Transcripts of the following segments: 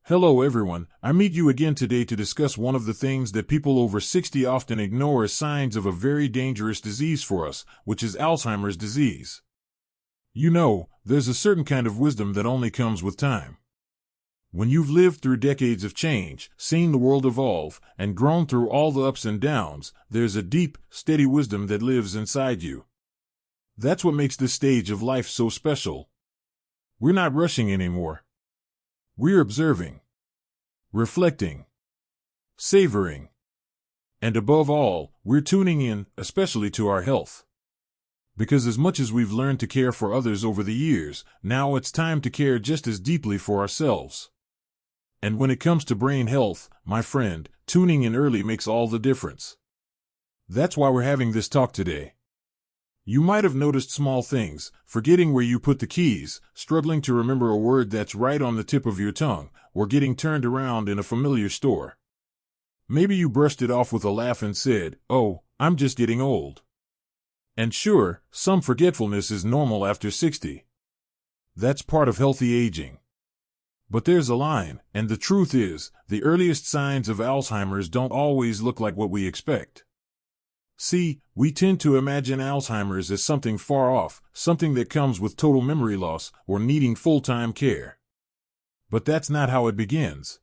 Hello everyone, I meet you again today to discuss one of the things that people over 60 often ignore as signs of a very dangerous disease for us, which is Alzheimer's disease. You know, there's a certain kind of wisdom that only comes with time. When you've lived through decades of change, seen the world evolve, and grown through all the ups and downs, there's a deep, steady wisdom that lives inside you. That's what makes this stage of life so special. We're not rushing anymore. We're observing, reflecting, savoring, and above all, we're tuning in, especially to our health. Because as much as we've learned to care for others over the years, now it's time to care just as deeply for ourselves. And when it comes to brain health, my friend, tuning in early makes all the difference. That's why we're having this talk today. You might have noticed small things, forgetting where you put the keys, struggling to remember a word that's right on the tip of your tongue, or getting turned around in a familiar store. Maybe you brushed it off with a laugh and said, "Oh, I'm just getting old." And sure, some forgetfulness is normal after 60. That's part of healthy aging. But there's a line, and the truth is, the earliest signs of Alzheimer's don't always look like what we expect. See, we tend to imagine Alzheimer's as something far off, something that comes with total memory loss or needing full-time care. But that's not how it begins.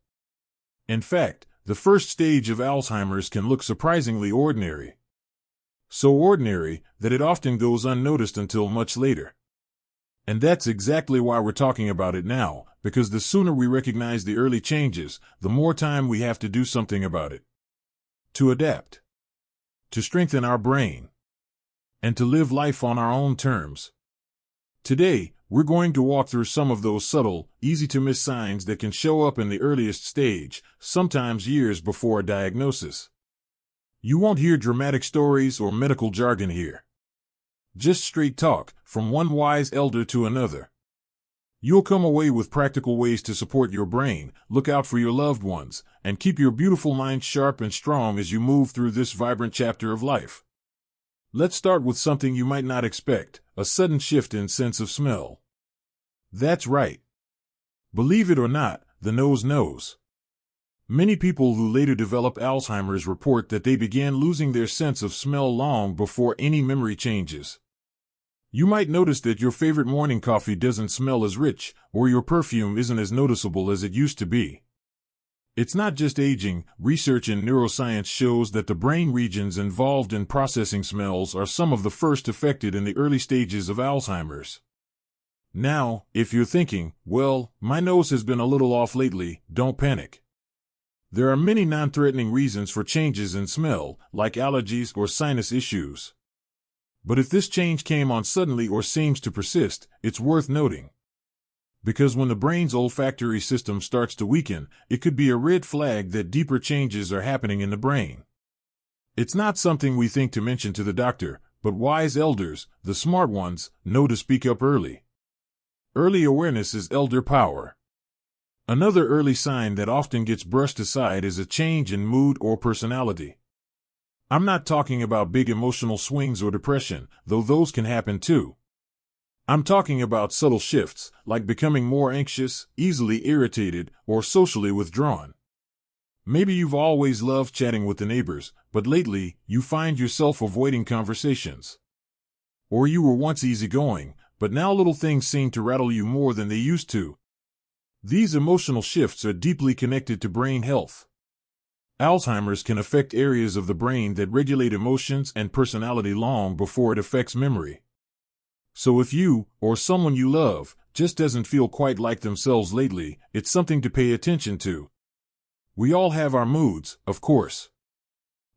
In fact, the first stage of Alzheimer's can look surprisingly ordinary. So ordinary that it often goes unnoticed until much later. And that's exactly why we're talking about it now, because the sooner we recognize the early changes, the more time we have to do something about it. To adapt. To strengthen our brain, and to live life on our own terms. Today, we're going to walk through some of those subtle, easy-to-miss signs that can show up in the earliest stage, sometimes years before a diagnosis. You won't hear dramatic stories or medical jargon here. Just straight talk, from one wise elder to another. You'll come away with practical ways to support your brain, look out for your loved ones, and keep your beautiful mind sharp and strong as you move through this vibrant chapter of life. Let's start with something you might not expect, a sudden shift in sense of smell. That's right. Believe it or not, the nose knows. Many people who later develop Alzheimer's report that they began losing their sense of smell long before any memory changes. You might notice that your favorite morning coffee doesn't smell as rich, or your perfume isn't as noticeable as it used to be. It's not just aging. Research in neuroscience shows that the brain regions involved in processing smells are some of the first affected in the early stages of Alzheimer's. Now, if you're thinking, well, my nose has been a little off lately, don't panic. There are many non-threatening reasons for changes in smell, like allergies or sinus issues. But if this change came on suddenly or seems to persist, it's worth noting. Because when the brain's olfactory system starts to weaken, it could be a red flag that deeper changes are happening in the brain. It's not something we think to mention to the doctor, but wise elders, the smart ones, know to speak up early. Early awareness is elder power. Another early sign that often gets brushed aside is a change in mood or personality. I'm not talking about big emotional swings or depression, though those can happen too. I'm talking about subtle shifts, like becoming more anxious, easily irritated, or socially withdrawn. Maybe you've always loved chatting with the neighbors, but lately, you find yourself avoiding conversations. Or you were once easygoing, but now little things seem to rattle you more than they used to. These emotional shifts are deeply connected to brain health. Alzheimer's can affect areas of the brain that regulate emotions and personality long before it affects memory. So if you, or someone you love, just doesn't feel quite like themselves lately, it's something to pay attention to. We all have our moods, of course.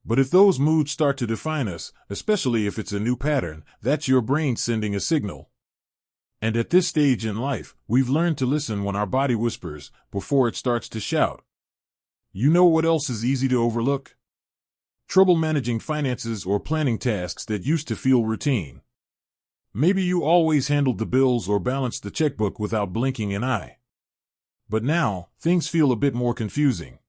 But if those moods start to define us, especially if it's a new pattern, that's your brain sending a signal. And at this stage in life, we've learned to listen when our body whispers, before it starts to shout. You know what else is easy to overlook? Trouble managing finances or planning tasks that used to feel routine. Maybe you always handled the bills or balanced the checkbook without blinking an eye. But now, things feel a bit more confusing.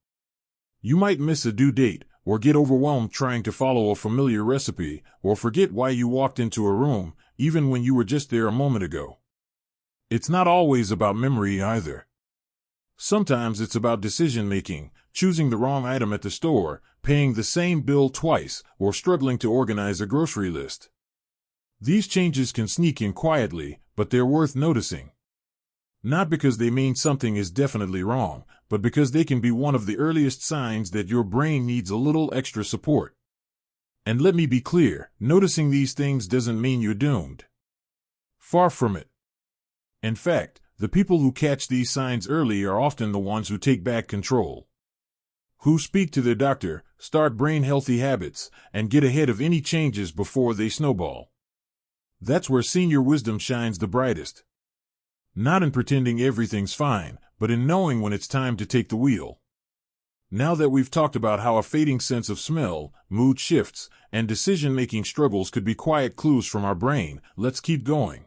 You might miss a due date, or get overwhelmed trying to follow a familiar recipe, or forget why you walked into a room, even when you were just there a moment ago. It's not always about memory either. Sometimes it's about decision-making, choosing the wrong item at the store, paying the same bill twice, or struggling to organize a grocery list. These changes can sneak in quietly, but they're worth noticing. Not because they mean something is definitely wrong, but because they can be one of the earliest signs that your brain needs a little extra support. And let me be clear, noticing these things doesn't mean you're doomed. Far from it. In fact, the people who catch these signs early are often the ones who take back control. Who speak to their doctor, start brain-healthy habits, and get ahead of any changes before they snowball. That's where senior wisdom shines the brightest. Not in pretending everything's fine, but in knowing when it's time to take the wheel. Now that we've talked about how a fading sense of smell, mood shifts, and decision-making struggles could be quiet clues from our brain, let's keep going.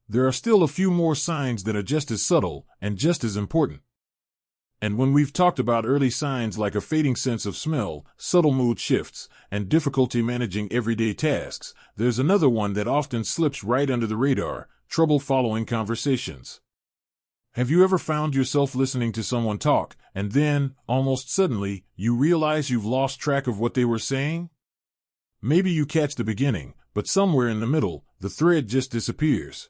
There are still a few more signs that are just as subtle and just as important. And when we've talked about early signs like a fading sense of smell, subtle mood shifts, and difficulty managing everyday tasks, there's another one that often slips right under the radar: trouble following conversations. Have you ever found yourself listening to someone talk, and then, almost suddenly, you realize you've lost track of what they were saying? Maybe you catch the beginning, but somewhere in the middle, the thread just disappears.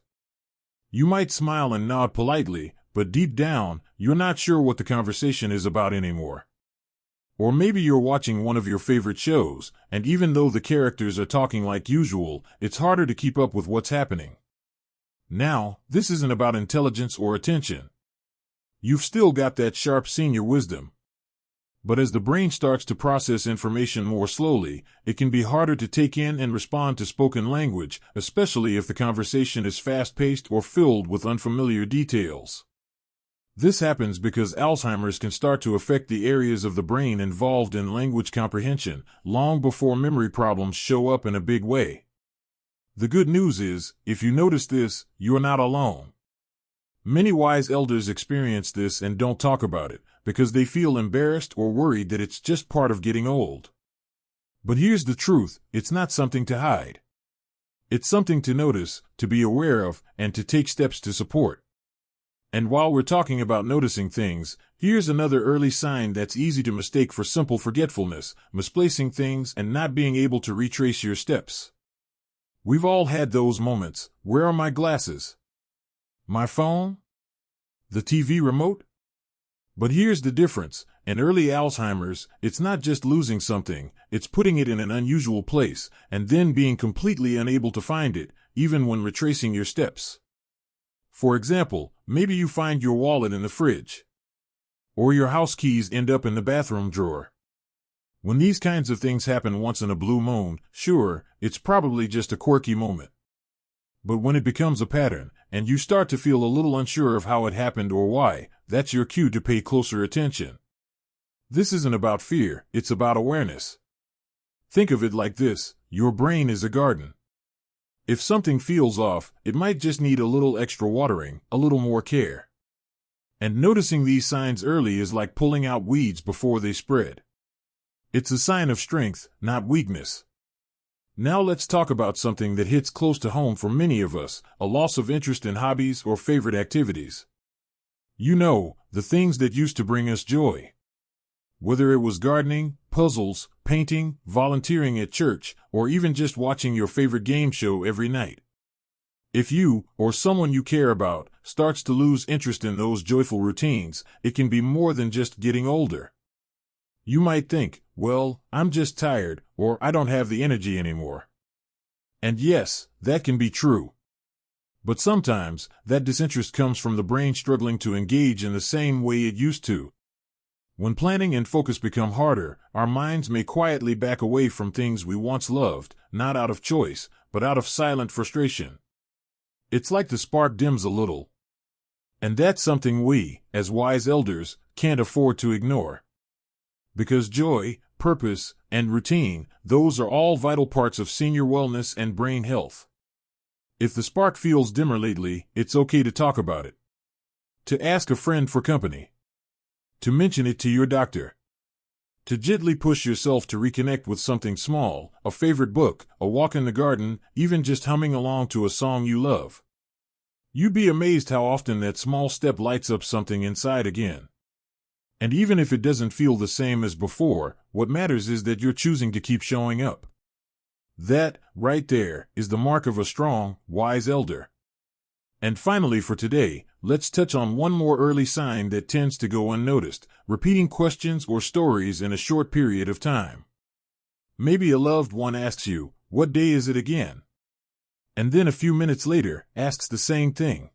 You might smile and nod politely, but deep down, you're not sure what the conversation is about anymore. Or maybe you're watching one of your favorite shows, and even though the characters are talking like usual, it's harder to keep up with what's happening. Now, this isn't about intelligence or attention. You've still got that sharp senior wisdom. But as the brain starts to process information more slowly, it can be harder to take in and respond to spoken language, especially if the conversation is fast-paced or filled with unfamiliar details. This happens because Alzheimer's can start to affect the areas of the brain involved in language comprehension, long before memory problems show up in a big way. The good news is, if you notice this, you're not alone. Many wise elders experience this and don't talk about it, because they feel embarrassed or worried that it's just part of getting old. But here's the truth, it's not something to hide. It's something to notice, to be aware of, and to take steps to support. And while we're talking about noticing things, here's another early sign that's easy to mistake for simple forgetfulness: misplacing things and not being able to retrace your steps. We've all had those moments. Where are my glasses? My phone? The TV remote? But here's the difference. In early Alzheimer's, it's not just losing something, it's putting it in an unusual place, and then being completely unable to find it, even when retracing your steps. For example, maybe you find your wallet in the fridge. Or your house keys end up in the bathroom drawer. When these kinds of things happen once in a blue moon, sure, it's probably just a quirky moment. But when it becomes a pattern, and you start to feel a little unsure of how it happened or why, that's your cue to pay closer attention. This isn't about fear, it's about awareness. Think of it like this: your brain is a garden. If something feels off, it might just need a little extra watering, a little more care. And noticing these signs early is like pulling out weeds before they spread. It's a sign of strength, not weakness. Now let's talk about something that hits close to home for many of us: a loss of interest in hobbies or favorite activities. You know, the things that used to bring us joy. Whether it was gardening, puzzles, painting, volunteering at church, or even just watching your favorite game show every night. If you, or someone you care about, starts to lose interest in those joyful routines, it can be more than just getting older. You might think, well, I'm just tired, or I don't have the energy anymore. And yes, that can be true. But sometimes, that disinterest comes from the brain struggling to engage in the same way it used to. When planning and focus become harder, our minds may quietly back away from things we once loved, not out of choice, but out of silent frustration. It's like the spark dims a little. And that's something we, as wise elders, can't afford to ignore. Because joy, purpose, and routine, those are all vital parts of senior wellness and brain health. If the spark feels dimmer lately, it's okay to talk about it. To ask a friend for company. To mention it to your doctor. To gently push yourself to reconnect with something small, a favorite book, a walk in the garden, even just humming along to a song you love. You'd be amazed how often that small step lights up something inside again. And even if it doesn't feel the same as before, what matters is that you're choosing to keep showing up. That, right there, is the mark of a strong, wise elder. And finally for today, let's touch on one more early sign that tends to go unnoticed: repeating questions or stories in a short period of time. Maybe a loved one asks you, "What day is it again?" And then a few minutes later, asks the same thing.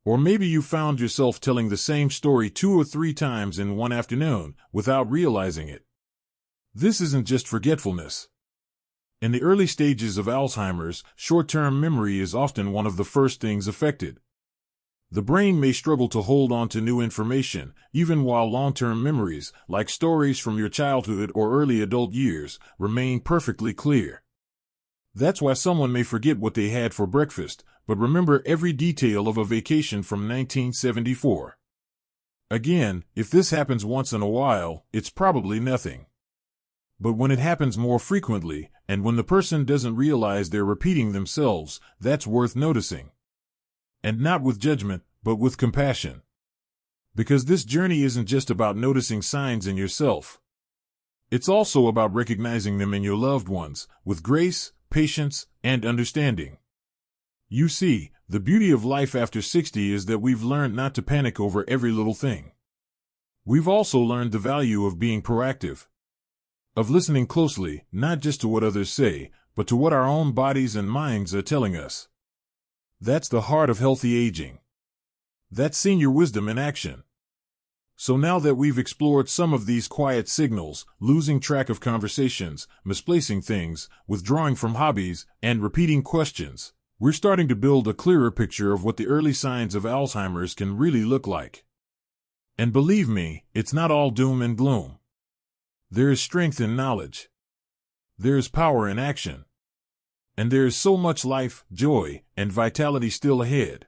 Or maybe you found yourself telling the same story 2 or 3 times in one afternoon, without realizing it. This isn't just forgetfulness. In the early stages of Alzheimer's, short-term memory is often one of the first things affected. The brain may struggle to hold on to new information, even while long-term memories, like stories from your childhood or early adult years, remain perfectly clear. That's why someone may forget what they had for breakfast, but remember every detail of a vacation from 1974. Again, if this happens once in a while, it's probably nothing. But when it happens more frequently, and when the person doesn't realize they're repeating themselves, that's worth noticing. And not with judgment, but with compassion. Because this journey isn't just about noticing signs in yourself. It's also about recognizing them in your loved ones, with grace, patience, and understanding. You see, the beauty of life after 60 is that we've learned not to panic over every little thing. We've also learned the value of being proactive, of listening closely, not just to what others say, but to what our own bodies and minds are telling us. That's the heart of healthy aging. That's senior wisdom in action. So now that we've explored some of these quiet signals, losing track of conversations, misplacing things, withdrawing from hobbies, and repeating questions, we're starting to build a clearer picture of what the early signs of Alzheimer's can really look like. And believe me, it's not all doom and gloom. There is strength in knowledge. There is power in action. And there is so much life, joy, and vitality still ahead.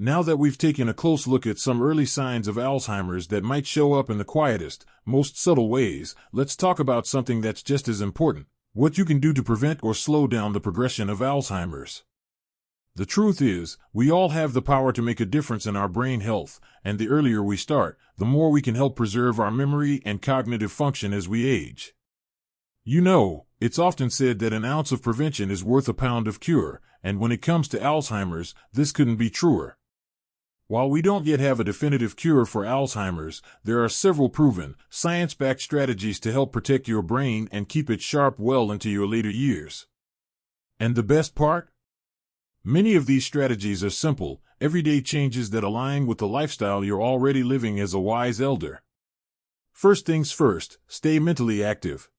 Now that we've taken a close look at some early signs of Alzheimer's that might show up in the quietest, most subtle ways, let's talk about something that's just as important: what you can do to prevent or slow down the progression of Alzheimer's. The truth is, we all have the power to make a difference in our brain health, and the earlier we start, the more we can help preserve our memory and cognitive function as we age. You know, it's often said that an ounce of prevention is worth a pound of cure, and when it comes to Alzheimer's, this couldn't be truer. While we don't yet have a definitive cure for Alzheimer's, there are several proven, science-backed strategies to help protect your brain and keep it sharp well into your later years. And the best part? Many of these strategies are simple, everyday changes that align with the lifestyle you're already living as a wise elder. First things first, stay mentally active.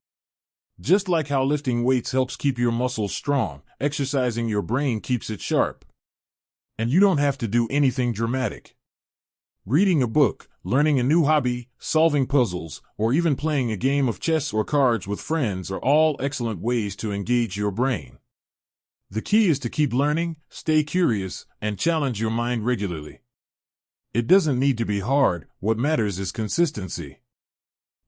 Just like how lifting weights helps keep your muscles strong, exercising your brain keeps it sharp. And you don't have to do anything dramatic. Reading a book, learning a new hobby, solving puzzles, or even playing a game of chess or cards with friends are all excellent ways to engage your brain. The key is to keep learning, stay curious, and challenge your mind regularly. It doesn't need to be hard, what matters is consistency.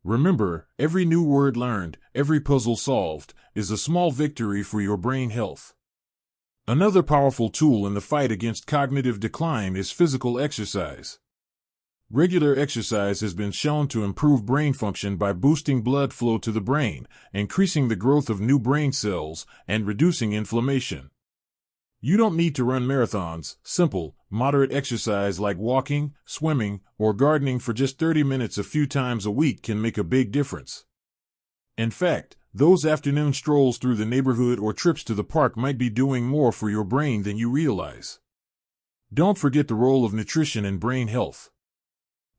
Remember, every new word learned, every puzzle solved, is a small victory for your brain health. Another powerful tool in the fight against cognitive decline is physical exercise. Regular exercise has been shown to improve brain function by boosting blood flow to the brain, increasing the growth of new brain cells, and reducing inflammation. You don't need to run marathons. Simple, moderate exercise like walking, swimming, or gardening for just 30 minutes a few times a week can make a big difference. In fact, those afternoon strolls through the neighborhood or trips to the park might be doing more for your brain than you realize. Don't forget the role of nutrition in brain health.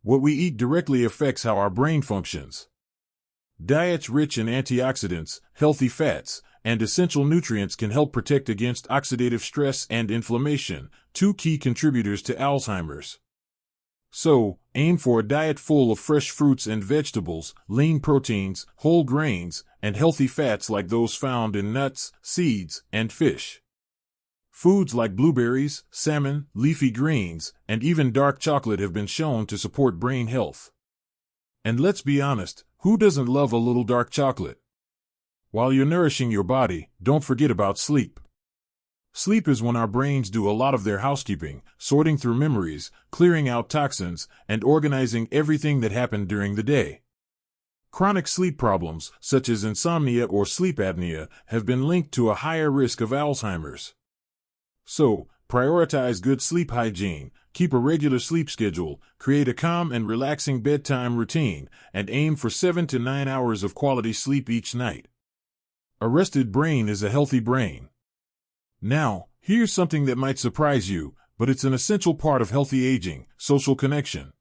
What we eat directly affects how our brain functions. Diets rich in antioxidants, healthy fats, and essential nutrients can help protect against oxidative stress and inflammation, 2 key contributors to Alzheimer's. So, aim for a diet full of fresh fruits and vegetables, lean proteins, whole grains, and healthy fats like those found in nuts, seeds, and fish. Foods like blueberries, salmon, leafy greens, and even dark chocolate have been shown to support brain health. And let's be honest, who doesn't love a little dark chocolate? While you're nourishing your body, don't forget about sleep. Sleep is when our brains do a lot of their housekeeping, sorting through memories, clearing out toxins, and organizing everything that happened during the day. Chronic sleep problems, such as insomnia or sleep apnea, have been linked to a higher risk of Alzheimer's. So, prioritize good sleep hygiene, keep a regular sleep schedule, create a calm and relaxing bedtime routine, and aim for 7 to 9 hours of quality sleep each night. A rested brain is a healthy brain. Now, here's something that might surprise you, but it's an essential part of healthy aging: social connection.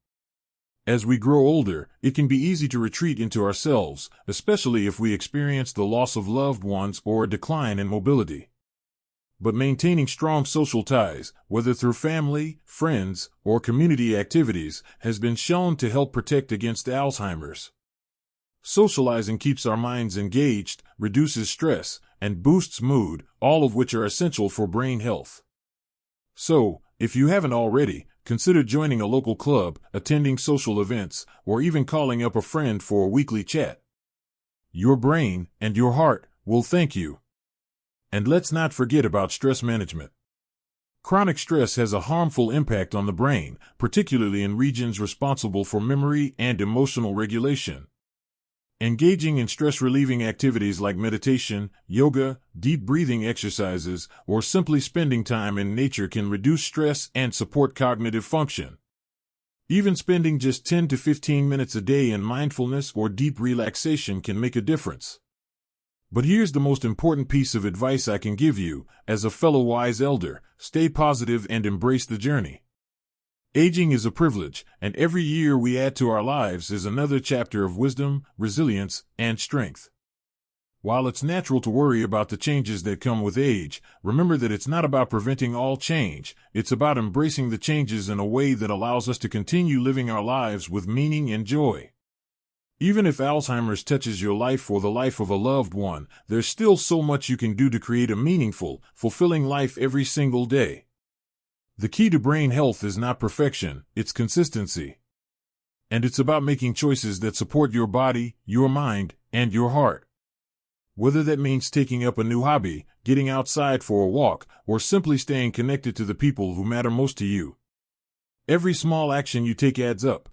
As we grow older, it can be easy to retreat into ourselves, especially if we experience the loss of loved ones or a decline in mobility. But maintaining strong social ties, whether through family, friends, or community activities, has been shown to help protect against Alzheimer's. Socializing keeps our minds engaged, reduces stress, and boosts mood, all of which are essential for brain health. So, if you haven't already, consider joining a local club, attending social events, or even calling up a friend for a weekly chat. Your brain and your heart will thank you. And let's not forget about stress management. Chronic stress has a harmful impact on the brain, particularly in regions responsible for memory and emotional regulation. Engaging in stress-relieving activities like meditation, yoga, deep breathing exercises, or simply spending time in nature can reduce stress and support cognitive function. Even spending just 10 to 15 minutes a day in mindfulness or deep relaxation can make a difference. But here's the most important piece of advice I can give you, as a fellow wise elder: stay positive and embrace the journey. Aging is a privilege, and every year we add to our lives is another chapter of wisdom, resilience, and strength. While it's natural to worry about the changes that come with age, remember that it's not about preventing all change, it's about embracing the changes in a way that allows us to continue living our lives with meaning and joy. Even if Alzheimer's touches your life or the life of a loved one, there's still so much you can do to create a meaningful, fulfilling life every single day. The key to brain health is not perfection, it's consistency. And it's about making choices that support your body, your mind, and your heart. Whether that means taking up a new hobby, getting outside for a walk, or simply staying connected to the people who matter most to you. Every small action you take adds up.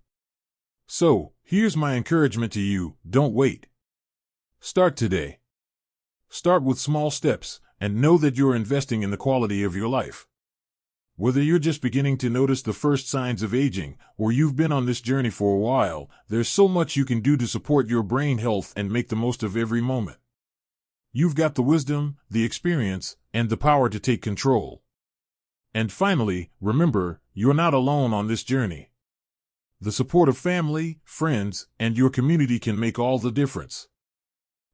So, here's my encouragement to you: don't wait. Start today. Start with small steps, and know that you're investing in the quality of your life. Whether you're just beginning to notice the first signs of aging, or you've been on this journey for a while, there's so much you can do to support your brain health and make the most of every moment. You've got the wisdom, the experience, and the power to take control. And finally, remember, you're not alone on this journey. The support of family, friends, and your community can make all the difference.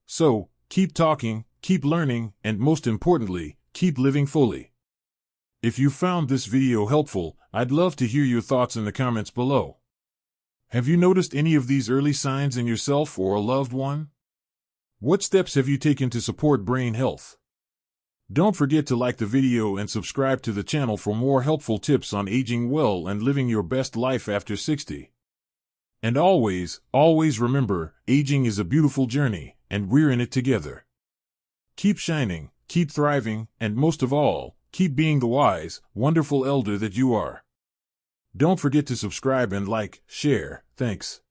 So, keep talking, keep learning, and most importantly, keep living fully. If you found this video helpful, I'd love to hear your thoughts in the comments below. Have you noticed any of these early signs in yourself or a loved one? What steps have you taken to support brain health? Don't forget to like the video and subscribe to the channel for more helpful tips on aging well and living your best life after 60. And always, always remember, aging is a beautiful journey, and we're in it together. Keep shining, keep thriving, and most of all, keep being the wise, wonderful elder that you are. Don't forget to subscribe and like, share. Thanks.